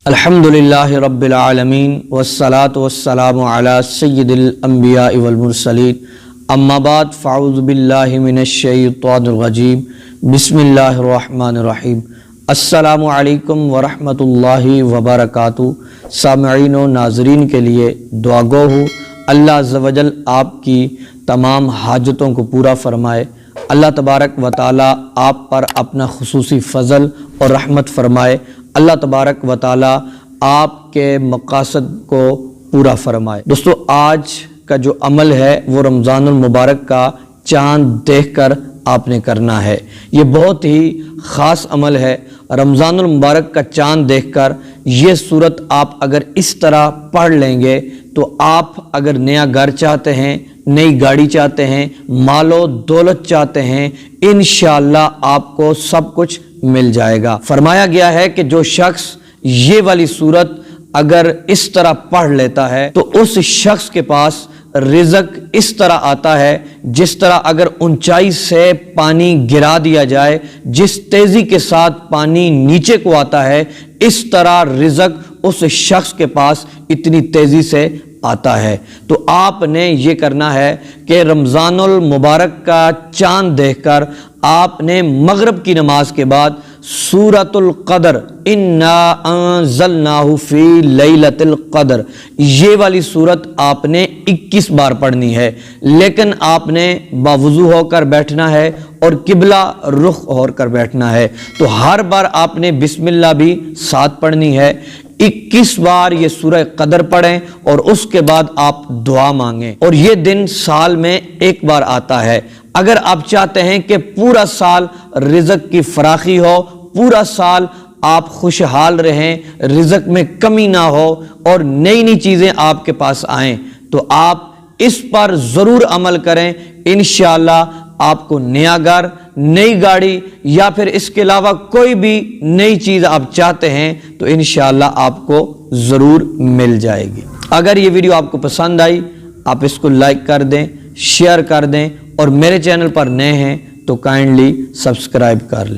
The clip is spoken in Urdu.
الحمدللہ رب العالمین والصلاة والسلام علی سید الانبیاء والمرسلین اما بعد فاعوذ باللہ من الشیطان الرجیم بسم اللہ الرحمن الرحیم السلام علیکم ورحمۃ اللہ وبرکاتہ۔ سامعین و ناظرین کے لیے دعا گو ہوں اللہ عز و جل آپ کی تمام حاجتوں کو پورا فرمائے۔ اللہ تبارک و تعالی آپ پر اپنا خصوصی فضل اور رحمت فرمائے۔ اللہ تبارک و تعالی آپ کے مقاصد کو پورا فرمائے۔ دوستو، آج کا جو عمل ہے وہ رمضان المبارک کا چاند دیکھ کر آپ نے کرنا ہے۔ یہ بہت ہی خاص عمل ہے۔ رمضان المبارک کا چاند دیکھ کر یہ سورت آپ اگر اس طرح پڑھ لیں گے تو آپ اگر نیا گھر چاہتے ہیں، نئی گاڑی چاہتے ہیں، مال و دولت چاہتے ہیں، انشاءاللہ آپ کو سب کچھ مل جائے گا۔ فرمایا گیا ہے کہ جو شخص یہ والی سورت اگر اس طرح پڑھ لیتا ہے تو اس شخص کے پاس رزق اس طرح آتا ہے جس طرح اگر اونچائی سے پانی گرا دیا جائے، جس تیزی کے ساتھ پانی نیچے کو آتا ہے، اس طرح رزق اس شخص کے پاس اتنی تیزی سے آتا ہے۔ تو آپ نے یہ کرنا ہے کہ رمضان المبارک کا چاند دیکھ کر آپ نے مغرب کی نماز کے بعد سورۃ القدر انا انزلناہ فی لیلۃ القدر یہ والی سورت آپ نے 21 بار پڑھنی ہے، لیکن آپ نے باوضو ہو کر بیٹھنا ہے اور قبلہ رخ ہو کر بیٹھنا ہے۔ تو ہر بار آپ نے بسم اللہ بھی ساتھ پڑھنی ہے۔ 21 بار یہ سورہ قدر پڑھیں اور اس کے بعد آپ دعا مانگیں، اور یہ دن سال میں ایک بار آتا ہے۔ اگر آپ چاہتے ہیں کہ پورا سال رزق کی فراخی ہو، پورا سال آپ خوشحال رہیں، رزق میں کمی نہ ہو اور نئی نئی چیزیں آپ کے پاس آئیں، تو آپ اس پر ضرور عمل کریں۔ انشاءاللہ آپ کو نیا گھر، نئی گاڑی یا پھر اس کے علاوہ کوئی بھی نئی چیز آپ چاہتے ہیں تو انشاءاللہ آپ کو ضرور مل جائے گی۔ اگر یہ ویڈیو آپ کو پسند آئی، آپ اس کو لائک کر دیں، شیئر کر دیں، اور میرے چینل پر نئے ہیں تو کائنڈلی سبسکرائب کر لیں۔